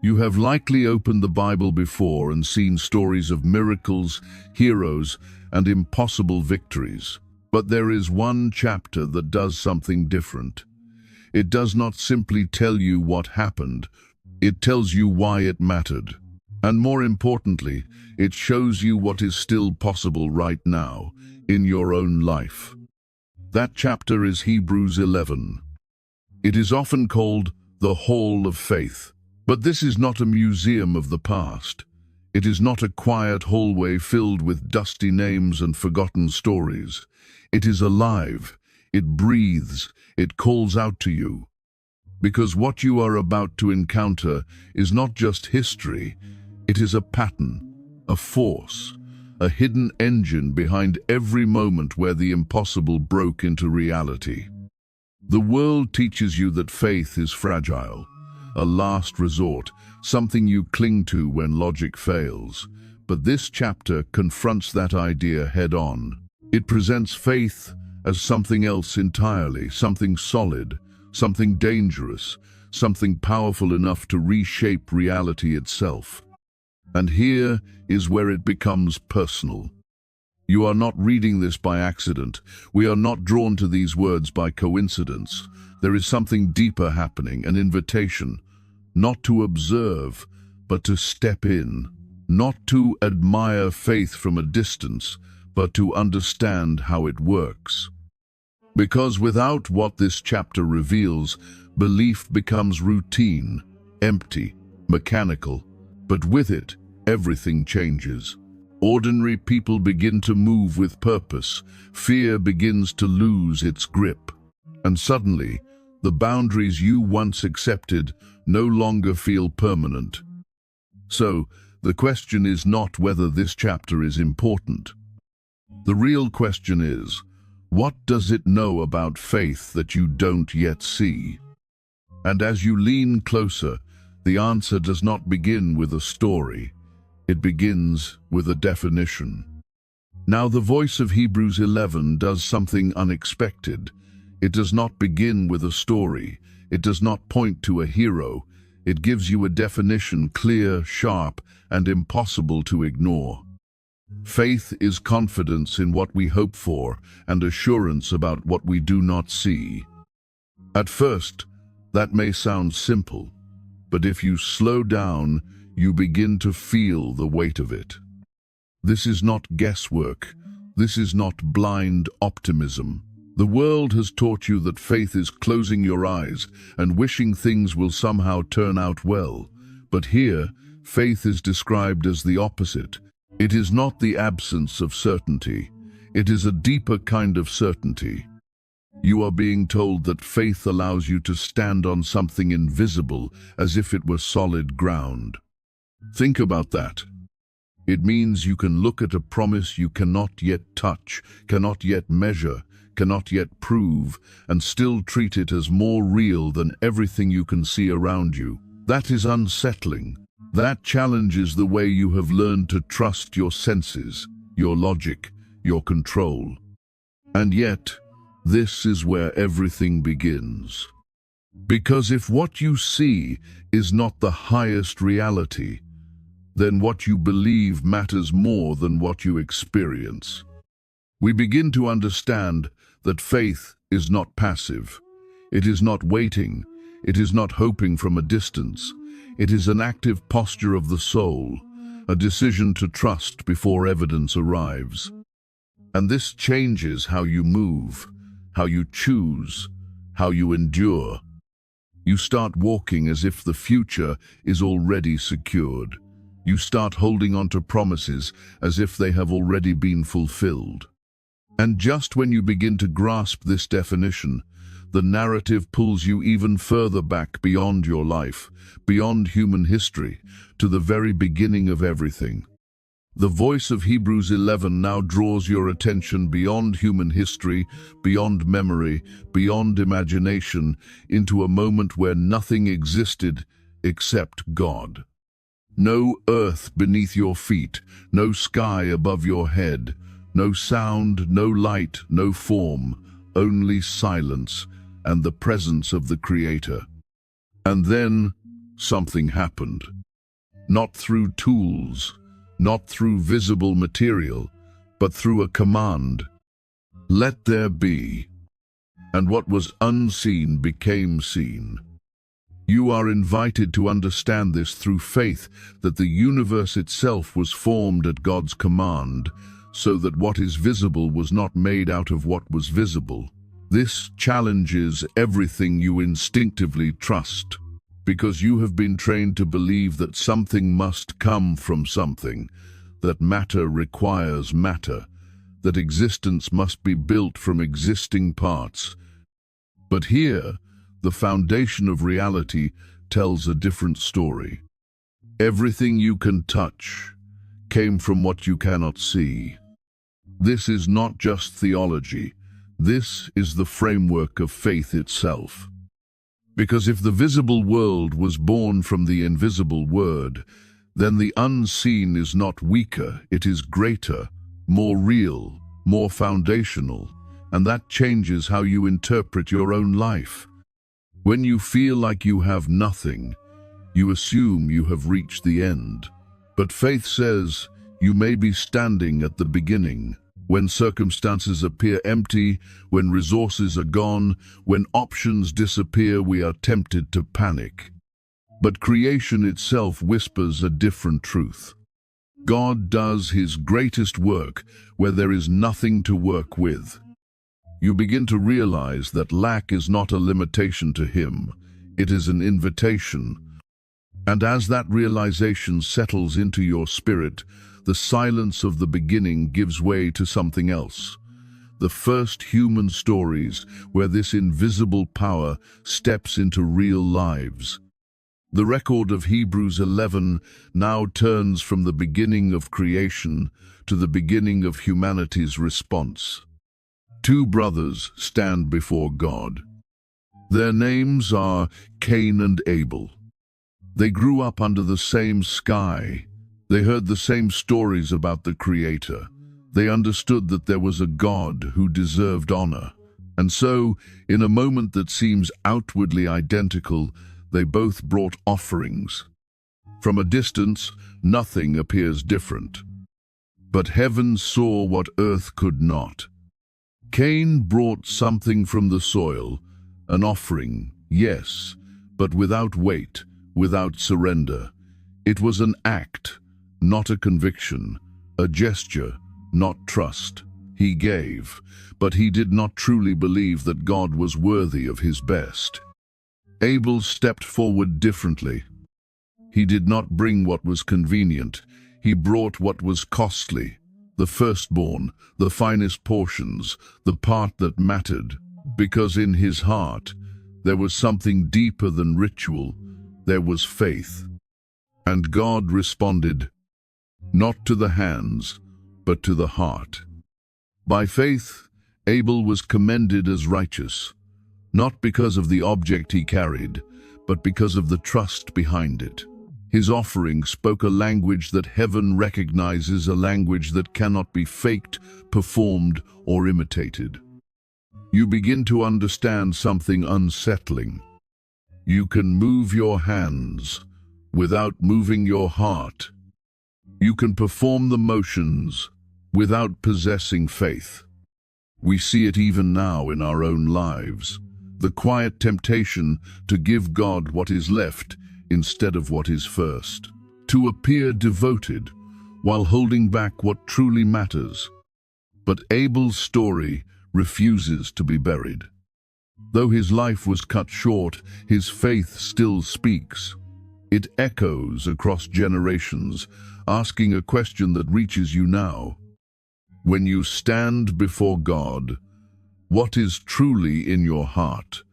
You have likely opened the Bible before and seen stories of miracles, heroes, and impossible victories. But there is one chapter that does something different. It does not simply tell you what happened, it tells you why it mattered. And more importantly, it shows you what is still possible right now, in your own life. That chapter is Hebrews 11. It is often called the Hall of Faith. But this is not a museum of the past. It is not a quiet hallway filled with dusty names and forgotten stories. It is alive. It breathes. It calls out to you. Because what you are about to encounter is not just history. It is a pattern, a force, a hidden engine behind every moment where the impossible broke into reality. The world teaches you that faith is fragile, a last resort, something you cling to when logic fails. But this chapter confronts that idea head-on. It presents faith as something else entirely, something solid, something dangerous, something powerful enough to reshape reality itself. And here is where it becomes personal. You are not reading this by accident. We are not drawn to these words by coincidence. There is something deeper happening, an invitation, not to observe, but to step in, not to admire faith from a distance, but to understand how it works. Because without what this chapter reveals, belief becomes routine, empty, mechanical, but with it, everything changes. Ordinary people begin to move with purpose, fear begins to lose its grip, and suddenly, the boundaries you once accepted no longer feel permanent. So, the question is not whether this chapter is important. The real question is, what does it know about faith that you don't yet see? And as you lean closer, the answer does not begin with a story. It begins with a definition. Now the voice of Hebrews 11 does something unexpected. It does not begin with a story. It does not point to a hero. It gives you a definition clear, sharp, and impossible to ignore. Faith is confidence in what we hope for and assurance about what we do not see. At first, that may sound simple, but if you slow down, you begin to feel the weight of it. This is not guesswork. This is not blind optimism. The world has taught you that faith is closing your eyes and wishing things will somehow turn out well. But here, faith is described as the opposite. It is not the absence of certainty. It is a deeper kind of certainty. You are being told that faith allows you to stand on something invisible as if it were solid ground. Think about that. It means you can look at a promise you cannot yet touch, cannot yet measure, cannot yet prove, and still treat it as more real than everything you can see around you. That is unsettling. That challenges the way you have learned to trust your senses, your logic, your control. And yet, this is where everything begins. Because if what you see is not the highest reality, then what you believe matters more than what you experience. We begin to understand that faith is not passive. It is not waiting. It is not hoping from a distance. It is an active posture of the soul, a decision to trust before evidence arrives. And this changes how you move, how you choose, how you endure. You start walking as if the future is already secured. You start holding on to promises as if they have already been fulfilled. And just when you begin to grasp this definition, the narrative pulls you even further back beyond your life, beyond human history, to the very beginning of everything. The voice of Hebrews 11 now draws your attention beyond human history, beyond memory, beyond imagination, into a moment where nothing existed except God. No earth beneath your feet, no sky above your head, no sound, no light, no form, only silence and the presence of the Creator. And then, something happened. Not through tools, not through visible material, but through a command. Let there be. And what was unseen became seen. You are invited to understand this through faith, that the universe itself was formed at God's command, so that what is visible was not made out of what was visible. This challenges everything you instinctively trust, because you have been trained to believe that something must come from something, that matter requires matter, that existence must be built from existing parts. But here, the foundation of reality tells a different story. Everything you can touch came from what you cannot see. This is not just theology. This is the framework of faith itself. Because if the visible world was born from the invisible word, then the unseen is not weaker, it is greater, more real, more foundational, and that changes how you interpret your own life. When you feel like you have nothing, you assume you have reached the end. But faith says you may be standing at the beginning. When circumstances appear empty, when resources are gone, when options disappear, we are tempted to panic. But creation itself whispers a different truth. God does his greatest work where there is nothing to work with. You begin to realize that lack is not a limitation to him, it is an invitation. And as that realization settles into your spirit, the silence of the beginning gives way to something else. The first human stories where this invisible power steps into real lives. The record of Hebrews 11 now turns from the beginning of creation to the beginning of humanity's response. Two brothers stand before God. Their names are Cain and Abel. They grew up under the same sky. They heard the same stories about the Creator. They understood that there was a God who deserved honor. And so, in a moment that seems outwardly identical, they both brought offerings. From a distance, nothing appears different. But heaven saw what earth could not. Cain brought something from the soil, an offering, yes, but without weight, without surrender. It was an act, not a conviction, a gesture, not trust. He gave, but he did not truly believe that God was worthy of his best. Abel stepped forward differently. He did not bring what was convenient. He brought what was costly. The firstborn, the finest portions, the part that mattered, because in his heart there was something deeper than ritual, there was faith. And God responded, not to the hands, but to the heart. By faith, Abel was commended as righteous, not because of the object he carried, but because of the trust behind it. His offering spoke a language that heaven recognizes, a language that cannot be faked, performed, or imitated. You begin to understand something unsettling. You can move your hands without moving your heart. You can perform the motions without possessing faith. We see it even now in our own lives. The quiet temptation to give God what is left instead of what is first, to appear devoted while holding back what truly matters. But Abel's story refuses to be buried. Though his life was cut short, his faith still speaks. It echoes across generations, asking a question that reaches you now. When you stand before God, what is truly in your heart?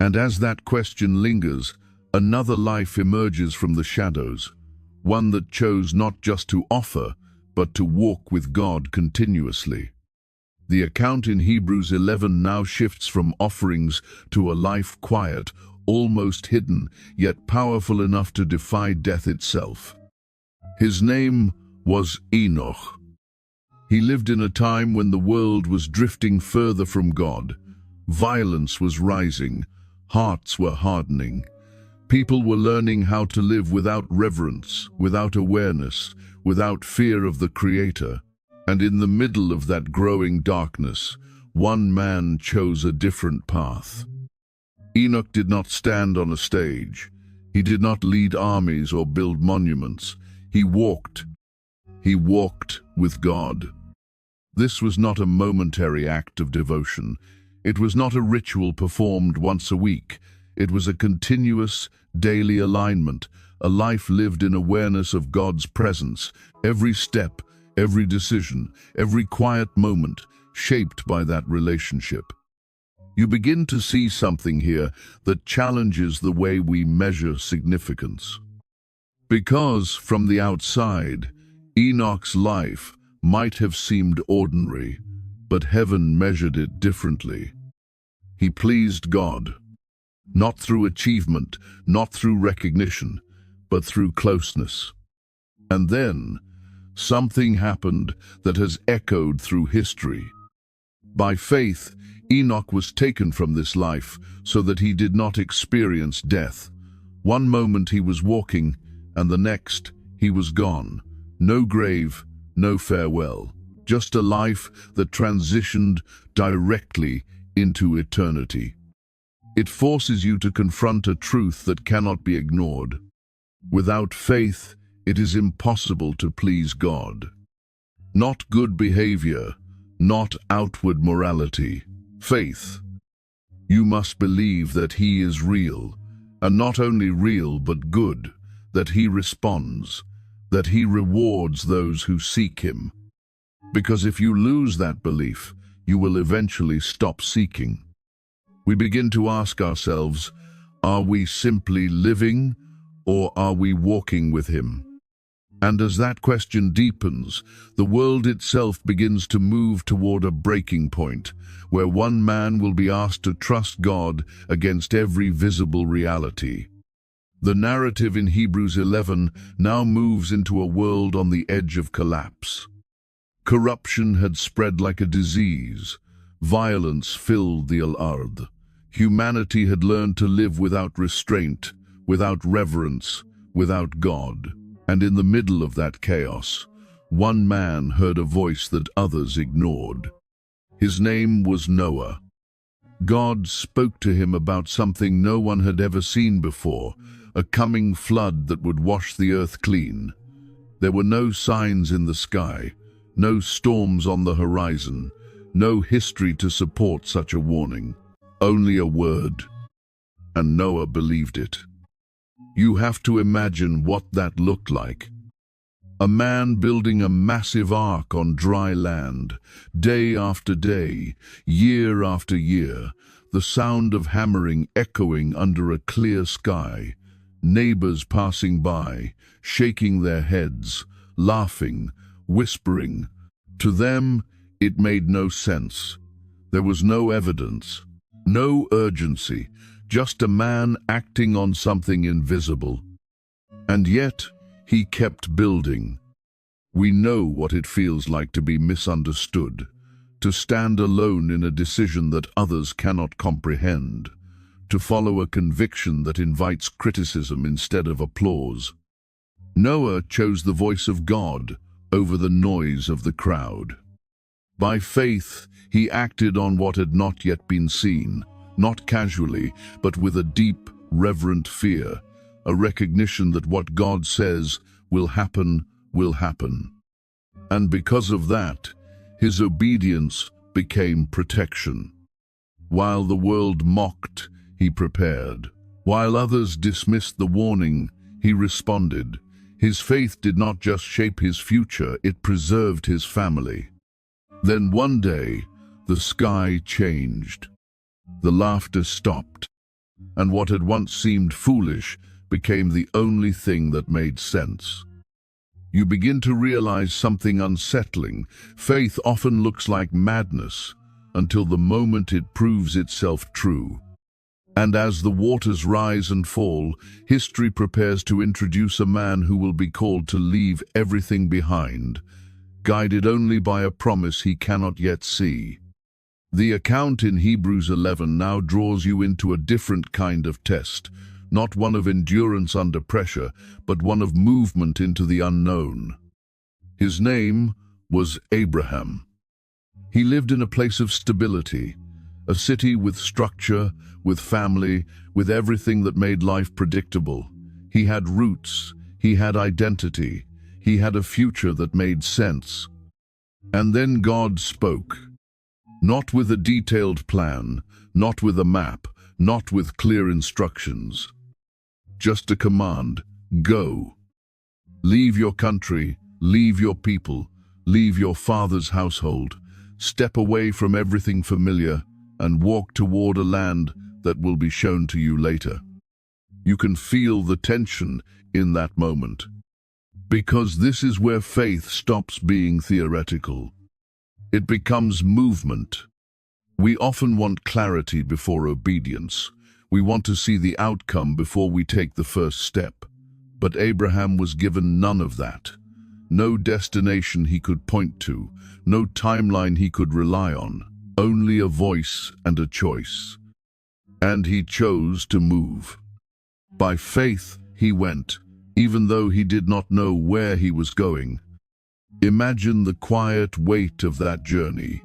And as that question lingers, another life emerges from the shadows, one that chose not just to offer, but to walk with God continuously. The account in Hebrews 11 now shifts from offerings to a life quiet, almost hidden, yet powerful enough to defy death itself. His name was Enoch. He lived in a time when the world was drifting further from God. Violence was rising, hearts were hardening. People were learning how to live without reverence, without awareness, without fear of the Creator. And in the middle of that growing darkness, one man chose a different path. Enoch did not stand on a stage. He did not lead armies or build monuments. He walked with God. This was not a momentary act of devotion. It was not a ritual performed once a week. It was a continuous, daily alignment, a life lived in awareness of God's presence, every step, every decision, every quiet moment shaped by that relationship. You begin to see something here that challenges the way we measure significance. Because, from the outside, Enoch's life might have seemed ordinary, but heaven measured it differently. He pleased God, not through achievement, not through recognition, but through closeness. And then, something happened that has echoed through history. By faith, Enoch was taken from this life so that he did not experience death. One moment he was walking, and the next he was gone. No grave, no farewell. Just a life that transitioned directly into eternity. It forces you to confront a truth that cannot be ignored. Without faith, it is impossible to please God. Not good behavior, not outward morality. Faith. You must believe that He is real, and not only real but good, that He responds, that He rewards those who seek Him. Because if you lose that belief, you will eventually stop seeking. We begin to ask ourselves, are we simply living, or are we walking with Him? And as that question deepens, the world itself begins to move toward a breaking point, where one man will be asked to trust God against every visible reality. The narrative in Hebrews 11 now moves into a world on the edge of collapse. Corruption had spread like a disease. Violence filled the earth. Humanity had learned to live without restraint, without reverence, without God. And in the middle of that chaos, one man heard a voice that others ignored. His name was Noah. God spoke to him about something no one had ever seen before, a coming flood that would wash the earth clean. There were no signs in the sky, no storms on the horizon, no history to support such a warning. Only a word. And Noah believed it. You have to imagine what that looked like. A man building a massive ark on dry land, day after day, year after year, the sound of hammering echoing under a clear sky, neighbors passing by, shaking their heads, laughing, whispering. To them, it made no sense. There was no evidence, no urgency, just a man acting on something invisible. And yet, he kept building. We know what it feels like to be misunderstood, to stand alone in a decision that others cannot comprehend, to follow a conviction that invites criticism instead of applause. Noah chose the voice of God over the noise of the crowd. By faith, he acted on what had not yet been seen, not casually, but with a deep, reverent fear, a recognition that what God says will happen, will happen. And because of that, his obedience became protection. While the world mocked, he prepared. While others dismissed the warning, he responded. His faith did not just shape his future, it preserved his family. Then one day, the sky changed. The laughter stopped, and what had once seemed foolish became the only thing that made sense. You begin to realize something unsettling. Faith often looks like madness until the moment it proves itself true. And as the waters rise and fall, history prepares to introduce a man who will be called to leave everything behind, guided only by a promise he cannot yet see. The account in Hebrews 11 now draws you into a different kind of test, not one of endurance under pressure, but one of movement into the unknown. His name was Abraham. He lived in a place of stability, a city with structure, with family, with everything that made life predictable. He had roots, he had identity, he had a future that made sense. And then God spoke. Not with a detailed plan, not with a map, not with clear instructions. Just a command: go. Leave your country, leave your people, leave your father's household, step away from everything familiar, and walk toward a land that will be shown to you later. You can feel the tension in that moment, because this is where faith stops being theoretical. It becomes movement. We often want clarity before obedience. We want to see the outcome before we take the first step. But Abraham was given none of that. No destination he could point to, no timeline he could rely on, only a voice and a choice. And he chose to move. By faith he went, even though he did not know where he was going. Imagine the quiet weight of that journey,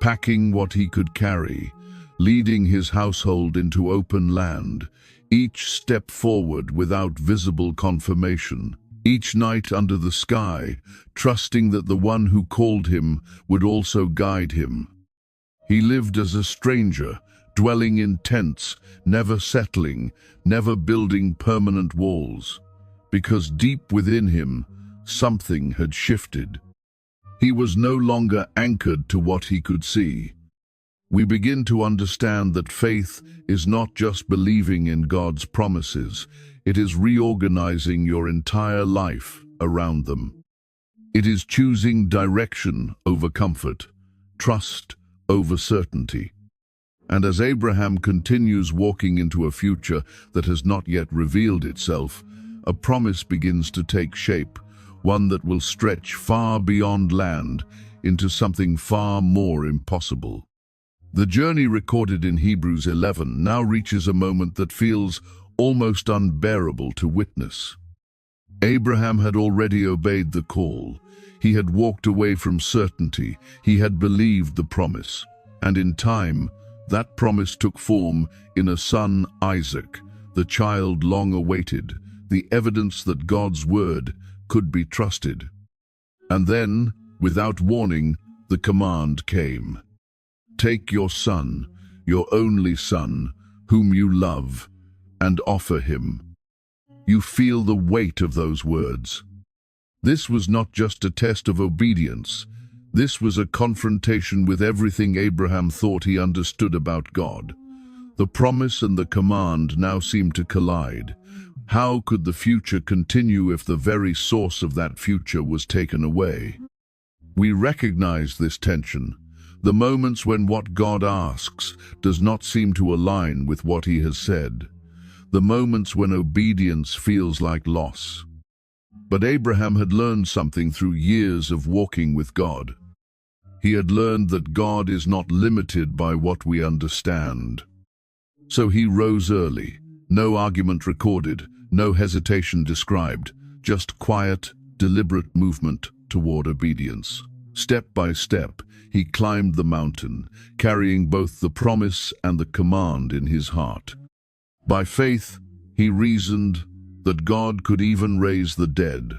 packing what he could carry, leading his household into open land, each step forward without visible confirmation, each night under the sky, trusting that the one who called him would also guide him. He lived as a stranger, dwelling in tents, never settling, never building permanent walls, because deep within him, something had shifted. He was no longer anchored to what he could see. We begin to understand that faith is not just believing in God's promises, it is reorganizing your entire life around them. It is choosing direction over comfort, trust over certainty. And as Abraham continues walking into a future that has not yet revealed itself, a promise begins to take shape, one that will stretch far beyond land into something far more impossible. The journey recorded in Hebrews 11 now reaches a moment that feels almost unbearable to witness. Abraham had already obeyed the call. He had walked away from certainty. He had believed the promise. And in time, that promise took form in a son, Isaac, the child long awaited, the evidence that God's word could be trusted. And then, without warning, the command came. Take your son, your only son, whom you love, and offer him. You feel the weight of those words. This was not just a test of obedience. This was a confrontation with everything Abraham thought he understood about God. The promise and the command now seemed to collide. How could the future continue if the very source of that future was taken away? We recognize this tension, the moments when what God asks does not seem to align with what he has said, the moments when obedience feels like loss. But Abraham had learned something through years of walking with God. He had learned that God is not limited by what we understand. So he rose early, no argument recorded, no hesitation described, just quiet, deliberate movement toward obedience. Step by step, he climbed the mountain, carrying both the promise and the command in his heart. By faith, he reasoned that God could even raise the dead.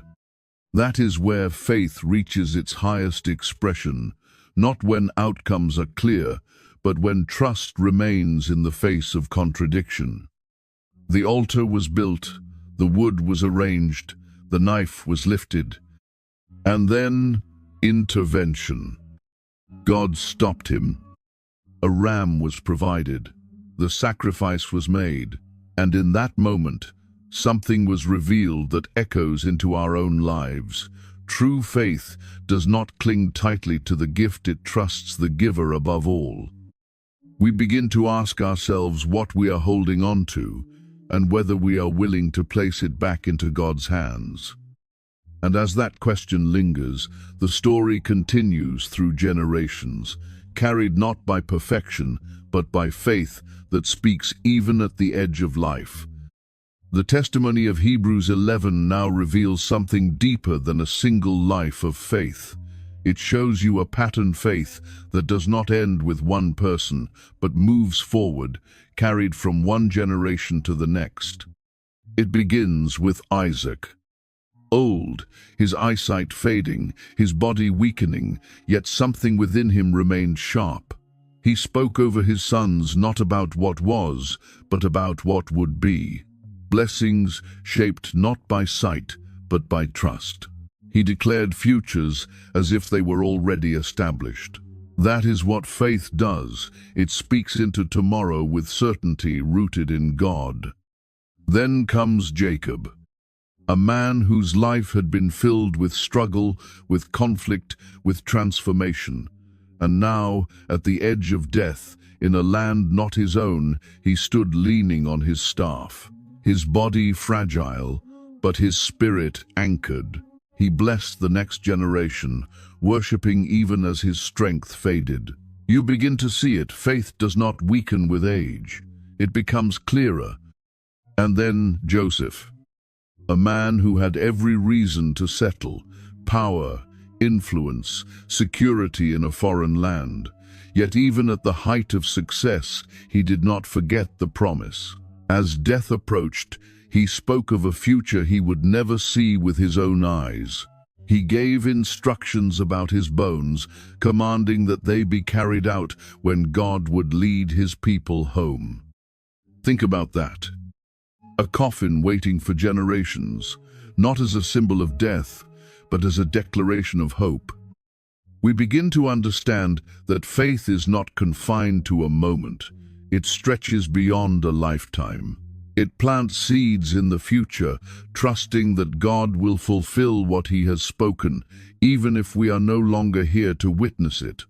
That is where faith reaches its highest expression, not when outcomes are clear, but when trust remains in the face of contradiction. The altar was built, the wood was arranged, the knife was lifted, and then intervention. God stopped him. A ram was provided, the sacrifice was made, and in that moment, something was revealed that echoes into our own lives. True faith does not cling tightly to the gift, it trusts the giver above all. We begin to ask ourselves what we are holding on to, and whether we are willing to place it back into God's hands. And as that question lingers, the story continues through generations, carried not by perfection, but by faith that speaks even at the edge of life. The testimony of Hebrews 11 now reveals something deeper than a single life of faith. It shows you a pattern faith that does not end with one person, but moves forward, carried from one generation to the next. It begins with Isaac. Old, his eyesight fading, his body weakening, yet something within him remained sharp. He spoke over his sons not about what was, but about what would be. Blessings shaped not by sight, but by trust. He declared futures as if they were already established. That is what faith does. It speaks into tomorrow with certainty rooted in God. Then comes Jacob, a man whose life had been filled with struggle, with conflict, with transformation. And now, at the edge of death, in a land not his own, he stood leaning on his staff. His body fragile, but his spirit anchored. He blessed the next generation, worshipping even as his strength faded. You begin to see it. Faith does not weaken with age. It becomes clearer. And then Joseph, a man who had every reason to settle, power, influence, security in a foreign land. Yet even at the height of success, he did not forget the promise. As death approached, he spoke of a future he would never see with his own eyes. He gave instructions about his bones, commanding that they be carried out when God would lead his people home. Think about that. A coffin waiting for generations, not as a symbol of death, but as a declaration of hope. We begin to understand that faith is not confined to a moment. It stretches beyond a lifetime. It plants seeds in the future, trusting that God will fulfill what he has spoken, even if we are no longer here to witness it.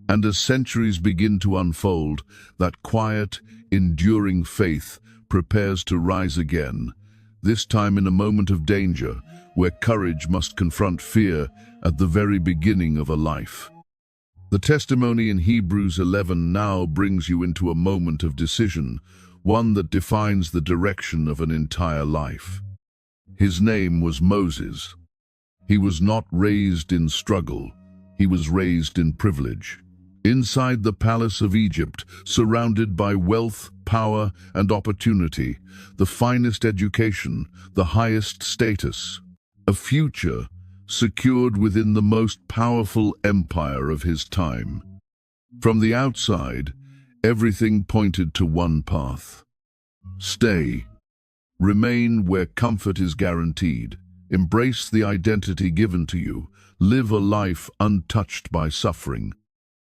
And as centuries begin to unfold, that quiet, enduring faith prepares to rise again, this time in a moment of danger, where courage must confront fear at the very beginning of a life. The testimony in Hebrews 11 now brings you into a moment of decision, one that defines the direction of an entire life. His name was Moses. He was not raised in struggle. He was raised in privilege. Inside the palace of Egypt, surrounded by wealth, power, and opportunity, the finest education, the highest status, a future secured within the most powerful empire of his time. From the outside, everything pointed to one path. Stay. Remain where comfort is guaranteed. Embrace the identity given to you. Live a life untouched by suffering.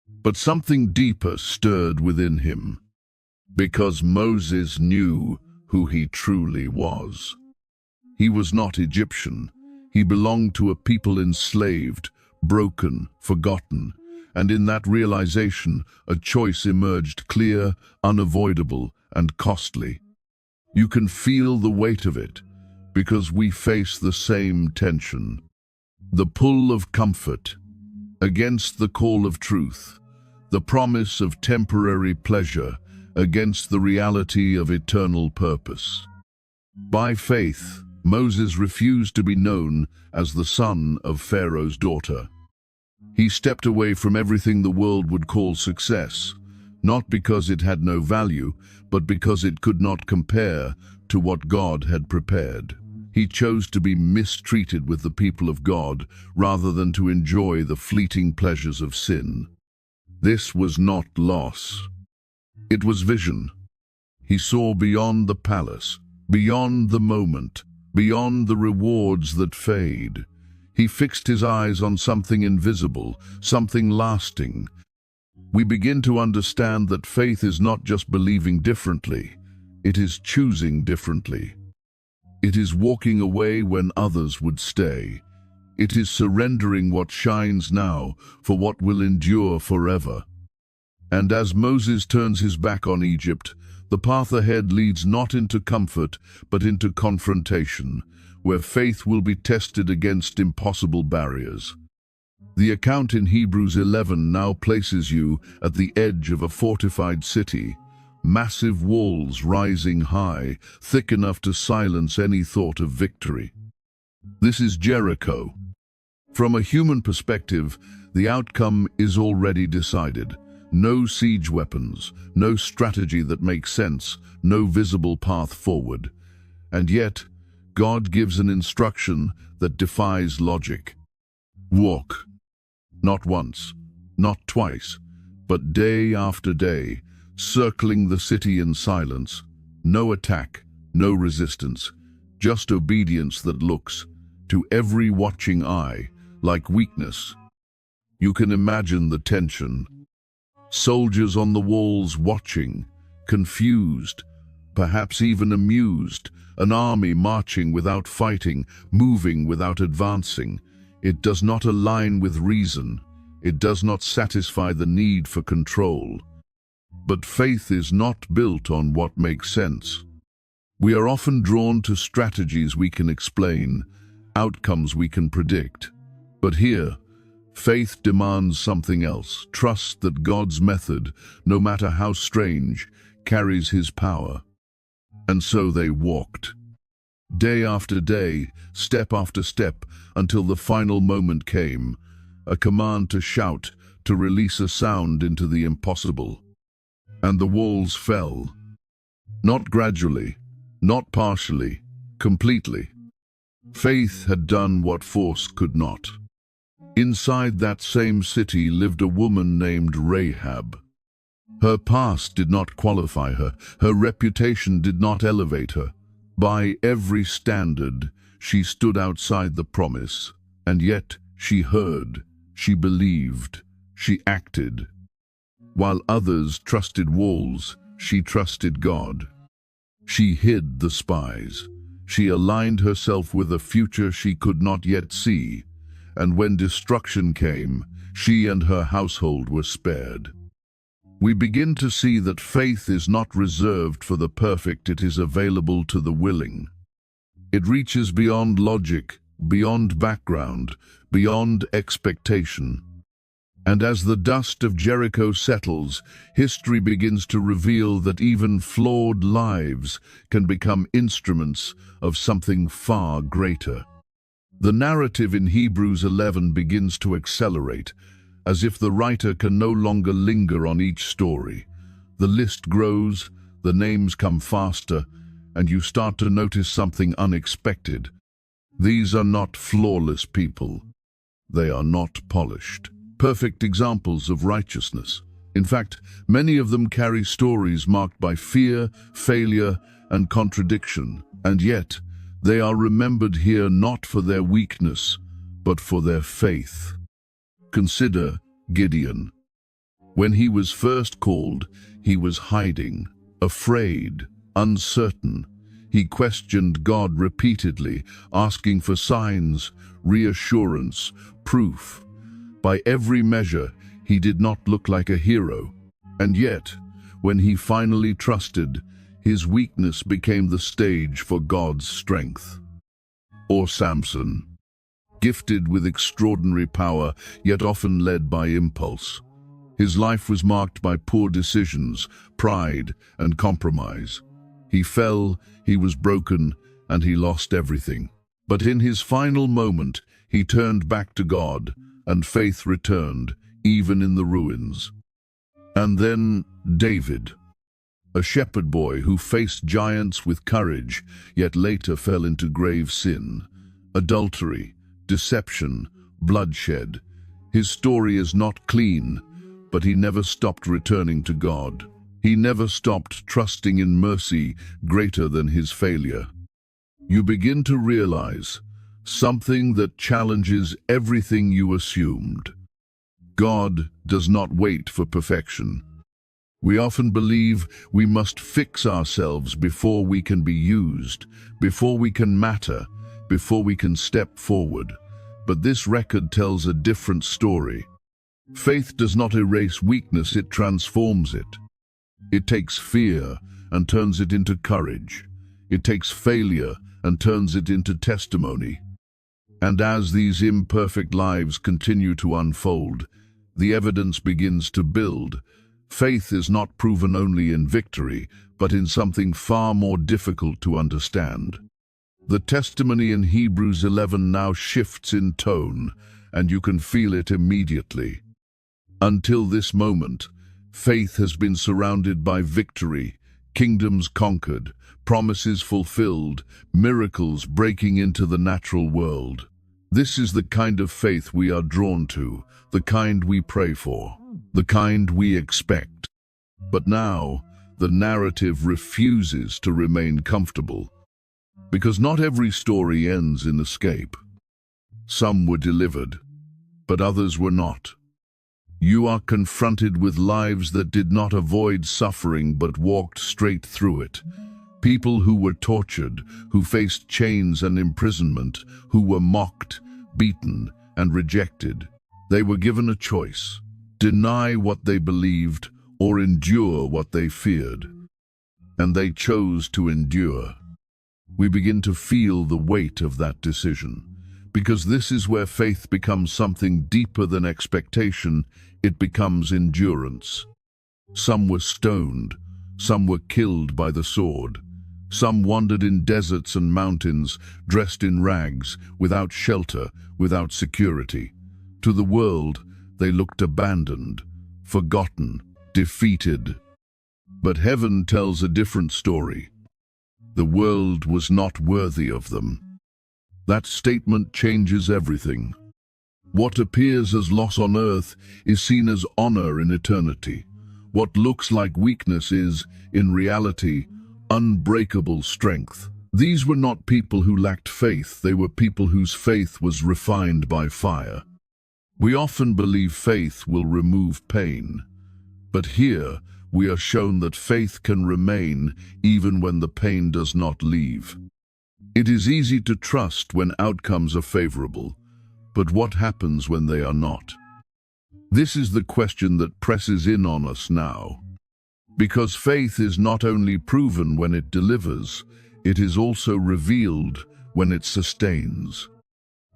But something deeper stirred within him, because Moses knew who he truly was. He was not Egyptian. He belonged to a people enslaved, broken, forgotten, and in that realization, a choice emerged clear, unavoidable, and costly. You can feel the weight of it, because we face the same tension. The pull of comfort against the call of truth, the promise of temporary pleasure against the reality of eternal purpose. By faith, Moses refused to be known as the son of Pharaoh's daughter. He stepped away from everything the world would call success, not because it had no value, but because it could not compare to what God had prepared. He chose to be mistreated with the people of God rather than to enjoy the fleeting pleasures of sin. This was not loss. It was vision. He saw beyond the palace, beyond the moment, beyond the rewards that fade. He fixed his eyes on something invisible, something lasting. We begin to understand that faith is not just believing differently, it is choosing differently. It is walking away when others would stay. It is surrendering what shines now for what will endure forever. And as Moses turns his back on Egypt, the path ahead leads not into comfort, but into confrontation, where faith will be tested against impossible barriers. The account in Hebrews 11 now places you at the edge of a fortified city. massive walls rising high, thick enough to silence any thought of victory. This is Jericho. From a human perspective, the outcome is already decided. No siege weapons, no strategy that makes sense, no visible path forward. And yet, God gives an instruction that defies logic. Walk. Not once, not twice, but day after day, circling the city in silence. No attack, no resistance, just obedience that looks, to every watching eye, like weakness. You can imagine the tension. Soldiers on the walls watching, confused, perhaps even amused, an army marching without fighting, moving without advancing. It does not align with reason. It does not satisfy the need for control. But faith is not built on what makes sense. We are often drawn to strategies we can explain, outcomes we can predict. But here, faith demands something else. Trust that God's method, no matter how strange, carries his power. And so they walked. Day after day, step after step, until the final moment came, a command to shout, to release a sound into the impossible. And the walls fell. Not gradually, not partially, completely. Faith had done what force could not. Inside that same city lived a woman named Rahab. Her past did not qualify her. Her reputation did not elevate her. By every standard, she stood outside the promise. And yet she heard, she believed, she acted. While others trusted walls, she trusted God. She hid the spies. She aligned herself with a future she could not yet see. And when destruction came, she and her household were spared. We begin to see that faith is not reserved for the perfect, it is available to the willing. It reaches beyond logic, beyond background, beyond expectation. And as the dust of Jericho settles, history begins to reveal that even flawed lives can become instruments of something far greater. The narrative in Hebrews 11 begins to accelerate, as if the writer can no longer linger on each story. The list grows, the names come faster, and you start to notice something unexpected. These are not flawless people. They are not polished, perfect examples of righteousness. In fact, many of them carry stories marked by fear, failure, and contradiction, and yet they are remembered here not for their weakness, but for their faith. Consider Gideon. When he was first called, he was hiding, afraid, uncertain. He questioned God repeatedly, asking for signs, reassurance, proof. By every measure, he did not look like a hero. And yet, when he finally trusted, his weakness became the stage for God's strength. Or Samson. Gifted with extraordinary power, yet often led by impulse. His life was marked by poor decisions, pride, and compromise. He fell, he was broken, and he lost everything. But in his final moment, he turned back to God, and faith returned, even in the ruins. And then David, a shepherd boy who faced giants with courage, yet later fell into grave sin, adultery, deception, bloodshed. His story is not clean, but he never stopped returning to God. He never stopped trusting in mercy greater than his failure. You begin to realize something that challenges everything you assumed. God does not wait for perfection. We often believe we must fix ourselves before we can be used, before we can matter, before we can step forward. But this record tells a different story. Faith does not erase weakness, it transforms it. It takes fear and turns it into courage. It takes failure and turns it into testimony. And as these imperfect lives continue to unfold, the evidence begins to build. Faith is not proven only in victory, but in something far more difficult to understand. The testimony in Hebrews 11 now shifts in tone, and you can feel it immediately. Until this moment, faith has been surrounded by victory, kingdoms conquered, promises fulfilled, miracles breaking into the natural world. This is the kind of faith we are drawn to, the kind we pray for, the kind we expect. But now, the narrative refuses to remain comfortable, because not every story ends in escape. Some were delivered, but others were not. You are confronted with lives that did not avoid suffering but walked straight through it. People who were tortured, who faced chains and imprisonment, who were mocked, beaten, and rejected. They were given a choice: deny what they believed or endure what they feared. And they chose to endure. We begin to feel the weight of that decision, because this is where faith becomes something deeper than expectation. It becomes endurance. Some were stoned, some were killed by the sword. Some wandered in deserts and mountains, dressed in rags, without shelter, without security. To the world, they looked abandoned, forgotten, defeated. But heaven tells a different story. The world was not worthy of them. That statement changes everything. What appears as loss on earth is seen as honor in eternity. What looks like weakness is, in reality, unbreakable strength. These were not people who lacked faith, they were people whose faith was refined by fire. We often believe faith will remove pain, but here we are shown that faith can remain even when the pain does not leave. It is easy to trust when outcomes are favorable, but what happens when they are not? This is the question that presses in on us now. Because faith is not only proven when it delivers, it is also revealed when it sustains.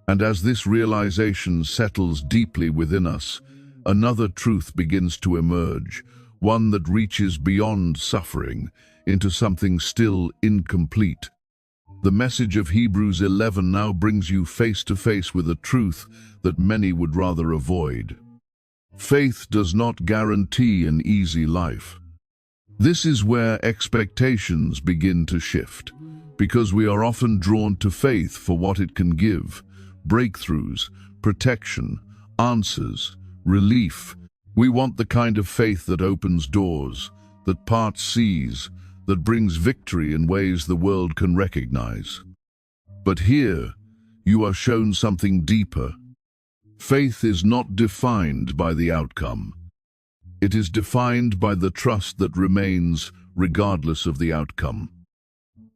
And as this realization settles deeply within us, another truth begins to emerge, one that reaches beyond suffering into something still incomplete. The message of Hebrews 11 now brings you face to face with a truth that many would rather avoid. Faith does not guarantee an easy life. This is where expectations begin to shift, because we are often drawn to faith for what it can give: breakthroughs, protection, answers, relief. We want the kind of faith that opens doors, that parts seas, that brings victory in ways the world can recognize. But here, you are shown something deeper. Faith is not defined by the outcome. It is defined by the trust that remains regardless of the outcome.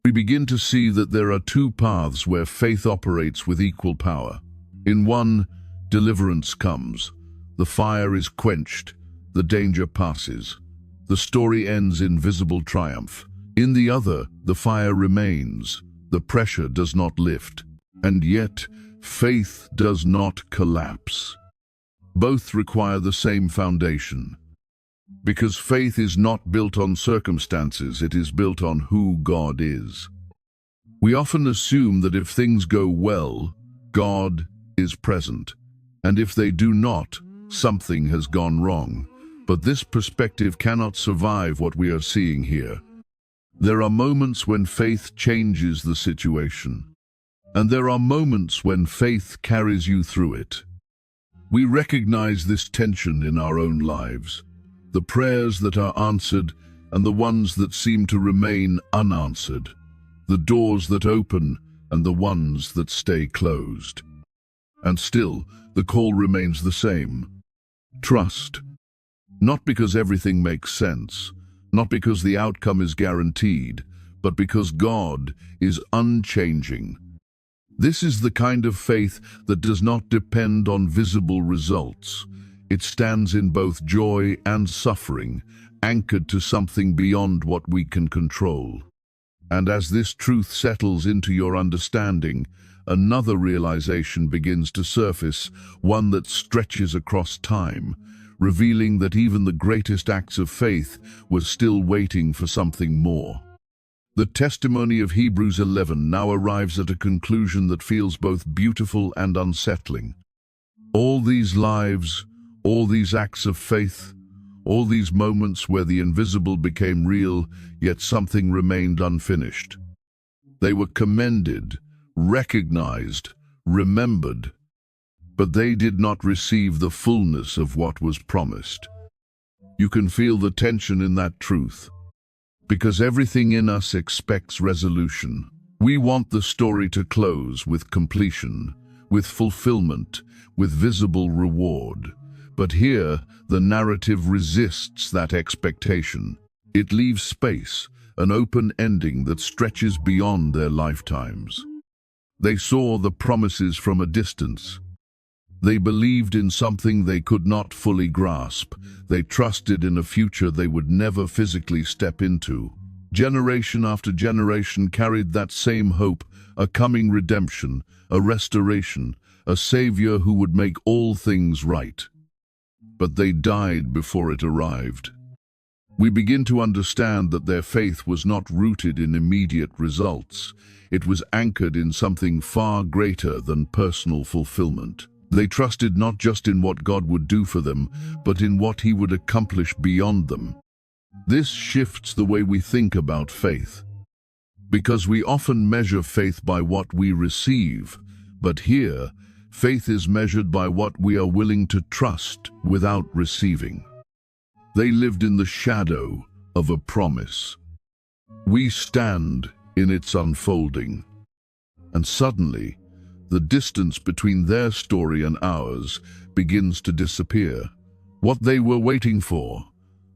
We begin to see that there are two paths where faith operates with equal power. In one, deliverance comes. The fire is quenched, the danger passes. The story ends in visible triumph. In the other, the fire remains, the pressure does not lift. And yet, faith does not collapse. Both require the same foundation. Because faith is not built on circumstances, it is built on who God is. We often assume that if things go well, God is present, and if they do not, something has gone wrong. But this perspective cannot survive what we are seeing here. There are moments when faith changes the situation, and there are moments when faith carries you through it. We recognize this tension in our own lives. The prayers that are answered and the ones that seem to remain unanswered. The doors that open and the ones that stay closed. And still, the call remains the same. Trust. Not because everything makes sense, not because the outcome is guaranteed, but because God is unchanging. This is the kind of faith that does not depend on visible results. It stands in both joy and suffering, anchored to something beyond what we can control. And as this truth settles into your understanding, another realization begins to surface, one that stretches across time. revealing that even the greatest acts of faith were still waiting for something more. The testimony of Hebrews 11 now arrives at a conclusion that feels both beautiful and unsettling. All these lives, all these acts of faith, all these moments where the invisible became real, yet something remained unfinished. They were commended, recognized, remembered, but they did not receive the fullness of what was promised. You can feel the tension in that truth, because everything in us expects resolution. We want the story to close with completion, with fulfillment, with visible reward. But here, the narrative resists that expectation. It leaves space, an open ending that stretches beyond their lifetimes. They saw the promises from a distance. They believed in something they could not fully grasp. They trusted in a future they would never physically step into. Generation after generation carried that same hope, a coming redemption, a restoration, a Savior who would make all things right. But they died before it arrived. We begin to understand that their faith was not rooted in immediate results. It was anchored in something far greater than personal fulfillment. They trusted not just in what God would do for them, but in what He would accomplish beyond them. This shifts the way we think about faith, because we often measure faith by what we receive, but here, faith is measured by what we are willing to trust without receiving. They lived in the shadow of a promise. We stand in its unfolding, and suddenly, the distance between their story and ours begins to disappear. What they were waiting for,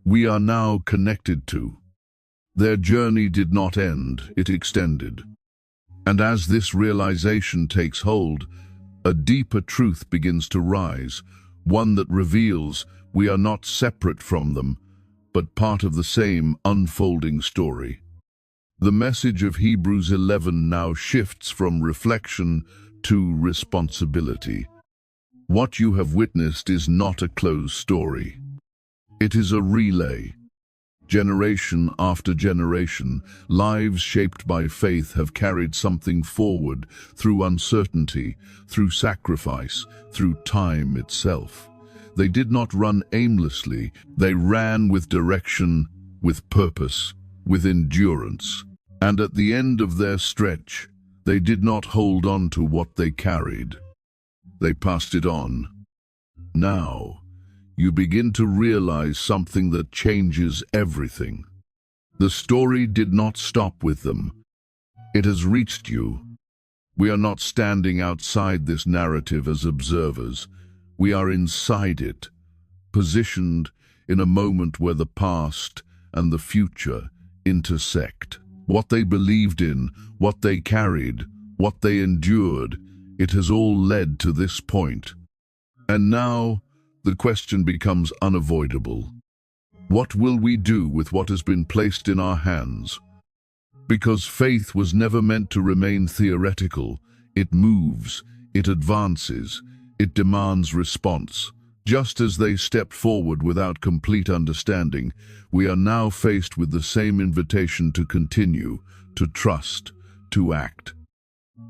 we are now connected to. Their journey did not end, it extended. And as this realization takes hold, a deeper truth begins to rise, one that reveals we are not separate from them, but part of the same unfolding story. The message of Hebrews 11 now shifts from reflection to responsibility. What you have witnessed is not a closed story. It is a relay. Generation after generation, lives shaped by faith have carried something forward through uncertainty, through sacrifice, through time itself. They did not run aimlessly. They ran with direction, with purpose, with endurance. And at the end of their stretch, they did not hold on to what they carried. They passed it on. Now, you begin to realize something that changes everything. The story did not stop with them. It has reached you. We are not standing outside this narrative as observers. We are inside it, positioned in a moment where the past and the future intersect. What they believed in, what they carried, what they endured, it has all led to this point. And now, the question becomes unavoidable. What will we do with what has been placed in our hands? Because faith was never meant to remain theoretical. It moves, it advances, it demands response. Just as they stepped forward without complete understanding, we are now faced with the same invitation to continue, to trust, to act.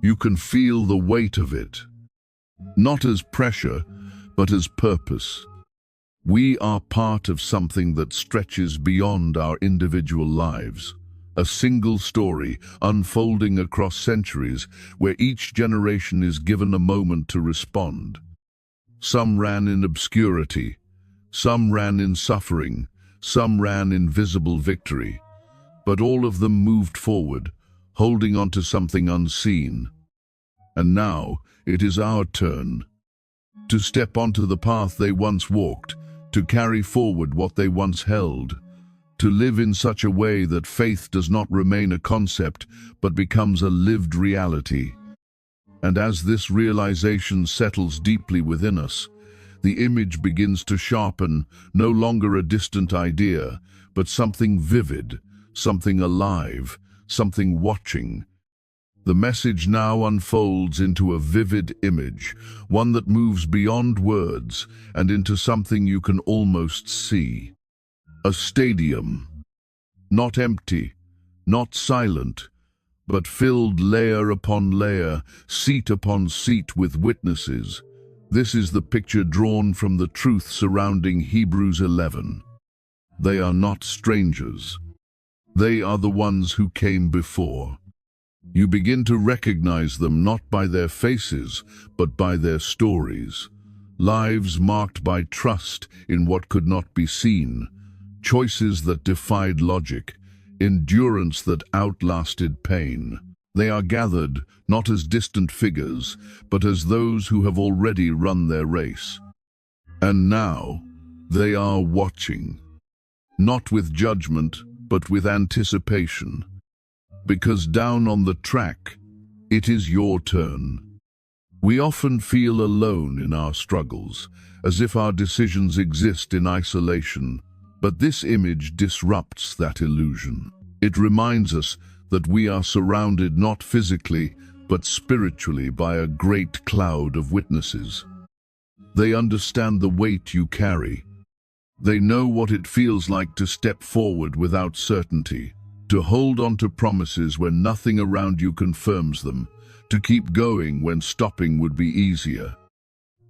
You can feel the weight of it, not as pressure, but as purpose. We are part of something that stretches beyond our individual lives, a single story unfolding across centuries where each generation is given a moment to respond. Some ran in obscurity, some ran in suffering, some ran in visible victory, but all of them moved forward, holding on to something unseen. And now it is our turn to step onto the path they once walked, to carry forward what they once held, to live in such a way that faith does not remain a concept but becomes a lived reality. And as this realization settles deeply within us, the image begins to sharpen, no longer a distant idea, but something vivid, something alive, something watching. The message now unfolds into a vivid image, one that moves beyond words and into something you can almost see. A stadium, not empty, not silent, but filled layer upon layer, seat upon seat with witnesses. This is the picture drawn from the truth surrounding Hebrews 11. They are not strangers. They are the ones who came before. You begin to recognize them not by their faces, but by their stories. Lives marked by trust in what could not be seen, choices that defied logic, endurance that outlasted pain. They are gathered not as distant figures, but as those who have already run their race. And now they are watching, not with judgment, but with anticipation. Because down on the track, it is your turn. We often feel alone in our struggles, as if our decisions exist in isolation. But this image disrupts that illusion. It reminds us that we are surrounded not physically, but spiritually by a great cloud of witnesses. They understand the weight you carry. They know what it feels like to step forward without certainty, to hold on to promises when nothing around you confirms them, to keep going when stopping would be easier.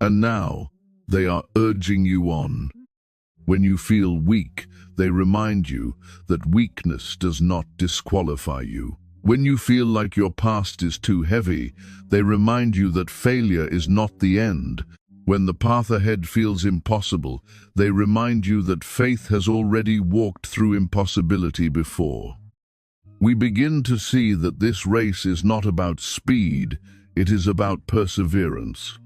And now, they are urging you on. When you feel weak, they remind you that weakness does not disqualify you. When you feel like your past is too heavy, they remind you that failure is not the end. When the path ahead feels impossible, they remind you that faith has already walked through impossibility before. We begin to see that this race is not about speed, it is about perseverance.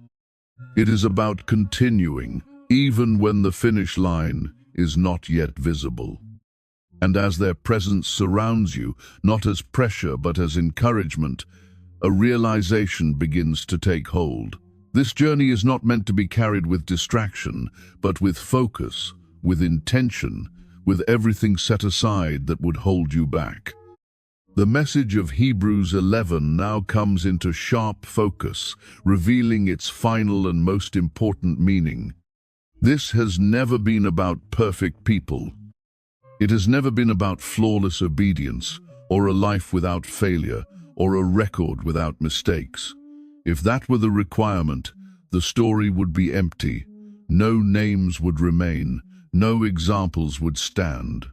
It is about continuing, even when the finish line is not yet visible. And as their presence surrounds you, not as pressure but as encouragement, a realization begins to take hold. This journey is not meant to be carried with distraction, but with focus, with intention, with everything set aside that would hold you back. The message of Hebrews 11 now comes into sharp focus, revealing its final and most important meaning. This has never been about perfect people. It has never been about flawless obedience, or a life without failure, or a record without mistakes. If that were the requirement, the story would be empty. No names would remain, no examples would stand.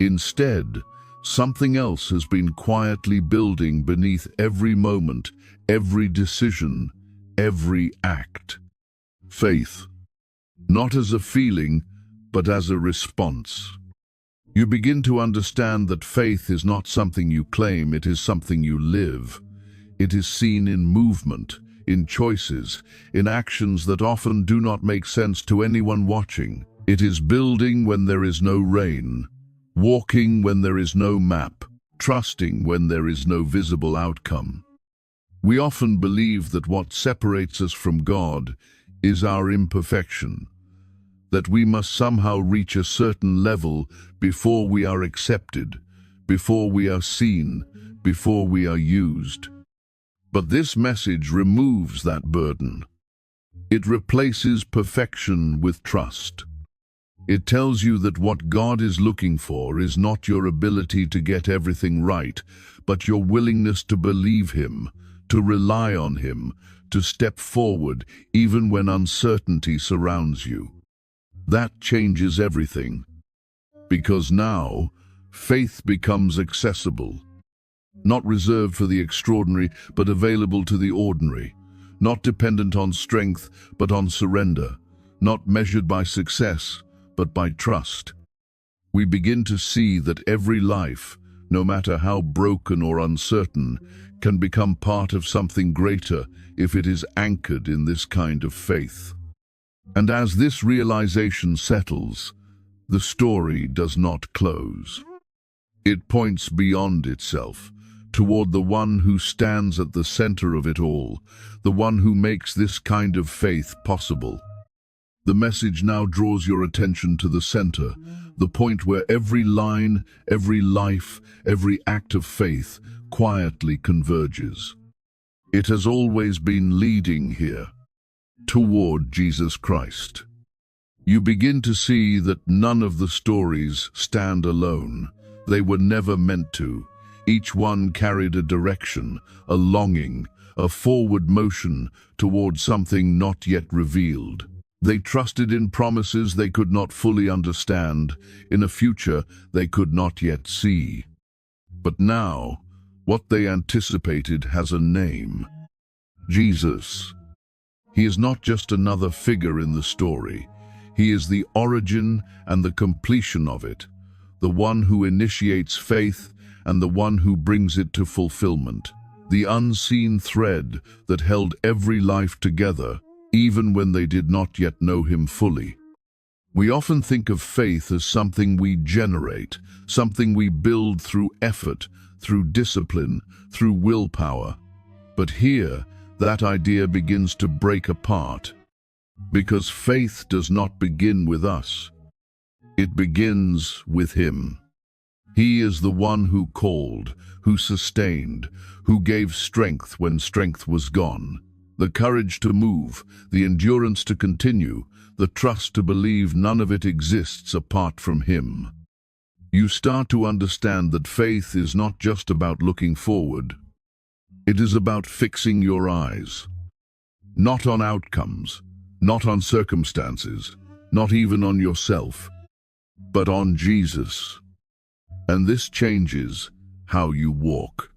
Instead, something else has been quietly building beneath every moment, every decision, every act. Faith. Not as a feeling, but as a response. You begin to understand that faith is not something you claim, it is something you live. It is seen in movement, in choices, in actions that often do not make sense to anyone watching. It is building when there is no rain, walking when there is no map, trusting when there is no visible outcome. We often believe that what separates us from God is our imperfection, that we must somehow reach a certain level before we are accepted, before we are seen, before we are used. But this message removes that burden. It replaces perfection with trust. It tells you that what God is looking for is not your ability to get everything right, but your willingness to believe Him, to rely on Him, to step forward even when uncertainty surrounds you. That changes everything. Because now, faith becomes accessible. Not reserved for the extraordinary, but available to the ordinary. Not dependent on strength, but on surrender. Not measured by success, but by trust. We begin to see that every life, no matter how broken or uncertain, can become part of something greater if it is anchored in this kind of faith. And as this realization settles, the story does not close. It points beyond itself, toward the one who stands at the center of it all, the one who makes this kind of faith possible. The message now draws your attention to the center, the point where every line, every life, every act of faith quietly converges. It has always been leading here, toward Jesus Christ. You begin to see that none of the stories stand alone. They were never meant to. Each one carried a direction, a longing, a forward motion toward something not yet revealed. They trusted in promises they could not fully understand, in a future they could not yet see. But now, what they anticipated has a name: Jesus. He is not just another figure in the story. He is the origin and the completion of it, the one who initiates faith and the one who brings it to fulfillment, the unseen thread that held every life together, even when they did not yet know him fully. We often think of faith as something we generate, something we build through effort, through discipline, through willpower. But here, that idea begins to break apart. Because faith does not begin with us. It begins with him. He is the one who called, who sustained, who gave strength when strength was gone. The courage to move, the endurance to continue, the trust to believe none of it exists apart from him. You start to understand that faith is not just about looking forward. It is about fixing your eyes. Not on outcomes, not on circumstances, not even on yourself, but on Jesus. And this changes how you walk.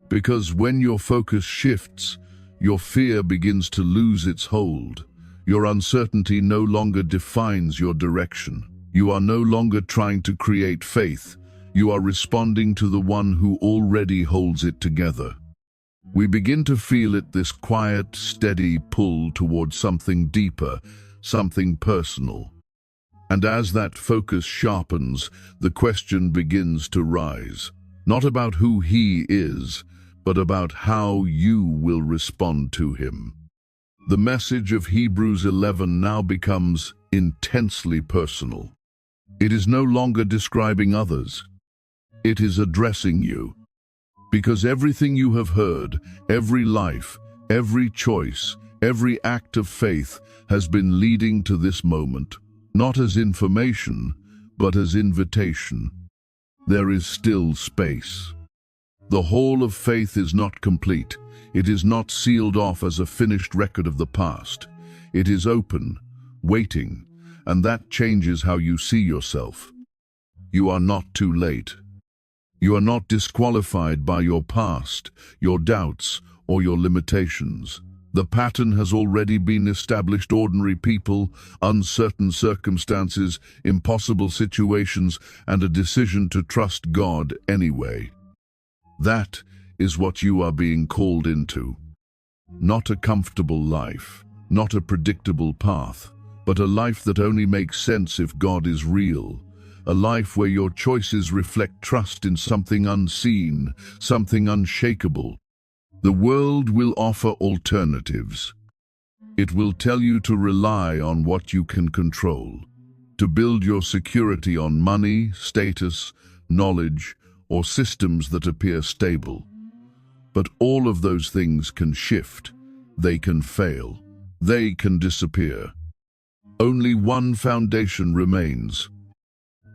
Because when your focus shifts, your fear begins to lose its hold. Your uncertainty no longer defines your direction. You are no longer trying to create faith. You are responding to the one who already holds it together. We begin to feel it, this quiet, steady pull towards something deeper, something personal. And as that focus sharpens, the question begins to rise. Not about who he is, but about how you will respond to him. The message of Hebrews 11 now becomes intensely personal. It is no longer describing others. It is addressing you. Because everything you have heard, every life, every choice, every act of faith has been leading to this moment, not as information, but as invitation. There is still space. The whole of faith is not complete. It is not sealed off as a finished record of the past. It is open, waiting, and that changes how you see yourself. You are not too late. You are not disqualified by your past, your doubts, or your limitations. The pattern has already been established: ordinary people, uncertain circumstances, impossible situations, and a decision to trust God anyway. That is what you are being called into. Not a comfortable life, not a predictable path, but a life that only makes sense if God is real. A life where your choices reflect trust in something unseen, something unshakable. The world will offer alternatives. It will tell you to rely on what you can control, to build your security on money, status, knowledge, or systems that appear stable. But all of those things can shift. They can fail. They can disappear. Only one foundation remains.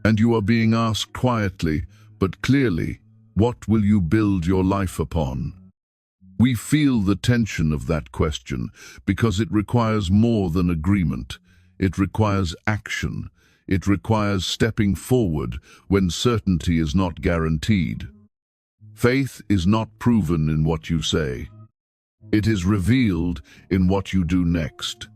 And you are being asked quietly, but clearly, what will you build your life upon? We feel the tension of that question because it requires more than agreement. It requires action. It requires stepping forward when certainty is not guaranteed. Faith is not proven in what you say. It is revealed in what you do next.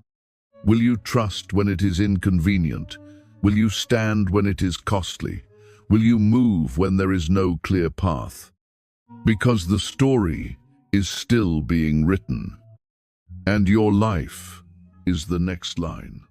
Will you trust when it is inconvenient? Will you stand when it is costly? Will you move when there is no clear path? Because the story is still being written, and your life is the next line.